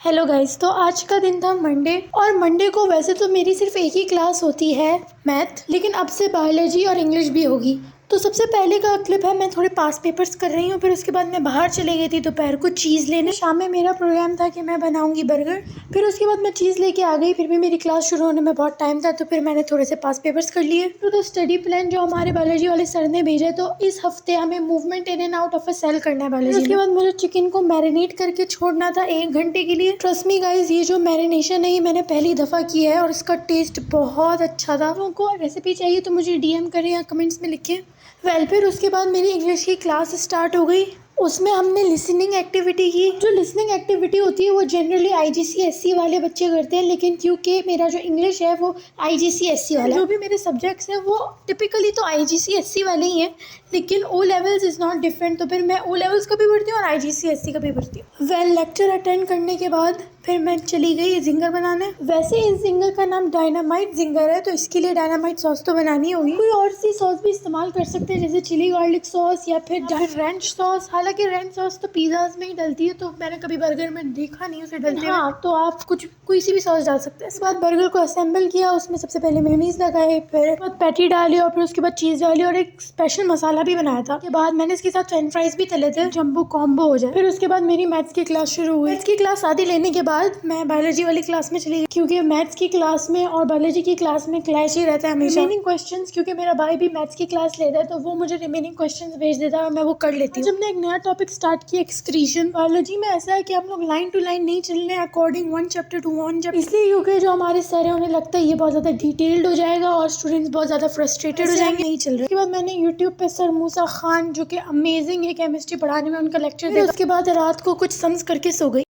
Hello guys, तो आज का दिन था मंडे। और मंडे को वैसे तो मेरी सिर्फ एक ही क्लास होती है, मैथ, लेकिन अब से बायोलॉजी और इंग्लिश भी होगी। तो सबसे पहले का क्लिप है, मैं थोड़े पास पेपर्स कर रही हूँ, फिर उसके बाद मैं बाहर चले गई थी दोपहर को चीज़ लेने। शाम में मेरा प्रोग्राम था कि मैं बनाऊंगी बर्गर। फिर उसके बाद मैं चीज़ लेके आ गई, फिर भी मेरी क्लास शुरू होने में बहुत टाइम था, तो फिर मैंने थोड़े से पास पेपर्स कर लिए। तो स्टडी प्लान जो हमारे बायोलॉजी वाले सर ने भेजा है, तो इस हफ्ते हमें movement in and out of a cell करना है बायोलॉजी। उसके बाद मुझे चिकन को मैरिनेट करके छोड़ना था 1 घंटे के लिए। ट्रस्ट मी गाइस, ये जो मैरिनेशन है ये मैंने पहली दफ़ा किया है और इसका टेस्ट बहुत अच्छा था। लोगों को रेसिपी चाहिए तो मुझे डीएम करें या कमेंट्स में लिखें। फिर उसके बाद मेरी इंग्लिश की क्लास स्टार्ट हो गई। उसमें हमने लिसनिंग एक्टिविटी की। जो लिसनिंग एक्टिविटी होती है वो जनरली आईजीसीएसई वाले बच्चे करते हैं, लेकिन क्योंकि मेरा जो इंग्लिश है वो आईजीसीएसई वाला है, जो भी मेरे सब्जेक्ट्स हैं वो टिपिकली तो आईजीसीएसई वाले ही हैं, लेकिन O levels is not different. तो फिर मैं ओ लेवल्स का भी पढ़ती हूँ और आईजीसीएसई का भी पढ़ती हूँ। लेक्चर अटेंड करने के बाद फिर मैं चली गई जिंगर बनाने। वैसे इस जिंगर का नाम डायनामाइट जिंगर है, तो इसके लिए डायनामाइट सॉस तो बनानी होगी। कोई और सी सॉस भी इस्तेमाल कर सकते हैं, जैसे चिली गार्लिक सॉस या फिर रेंच सॉस। हालांकि रेंच सॉस तो पिज़्ज़ाज में ही डलती है, तो मैंने कभी बर्गर में देखा नहीं उसे डलते। हाँ, तो आप कोई सी भी सॉस डाल सकते हैं। इसके बाद बर्गर को असेंबल किया, उसमें सबसे पहले मेयोनीज लगाए, फिर पैटी डाली और फिर उसके बाद चीज़ डाली और एक स्पेशल मसाला भी बनाया था। उसके बाद मैंने इसके साथ फ्रेंच फ्राइज भी तले थे, जंबो कॉम्बो हो जाए। फिर उसके बाद मेरी मैथ्स की क्लास शुरू हुई। मैथ्स की क्लास आधी लेने के बाद मैं बायोलॉजी वाली क्लास में चली गई, क्योंकि मैथ्स की क्लास में और बायोलॉजी की क्लास में क्लैश ही रहता है हमेशा। रिमेनिंग क्वेश्चंस, क्योंकि मेरा भाई भी मैथ्स की क्लास लेता है, तो वो मुझे रिमेनिंग क्वेश्चंस भेज देता है और मैं वो कर लेती हूँ। जब मैं एक नया टॉपिक स्टार्ट किया, एक्सक्रीशन। बायोलॉजी में ऐसा है कि हम लोग लाइन टू लाइन नहीं चलने, according one chapter two one chapter, इसलिए क्योंकि जो हमारे सर है उन्हें लगता है ये बहुत ज्यादा डिटेल्ड हो जाएगा और स्टूडेंट्स बहुत ज्यादा फ्रस्ट्रेटेड हो जाएंगे, नहीं चल रहा। उसके बाद मैंने यूट्यूब पे सर मूसा खान, जो कि अमेजिंग है केमिस्ट्री पढ़ाने में, उनका लेक्चर देखा। उसके बाद रात को कुछ सम्स करके सो गई।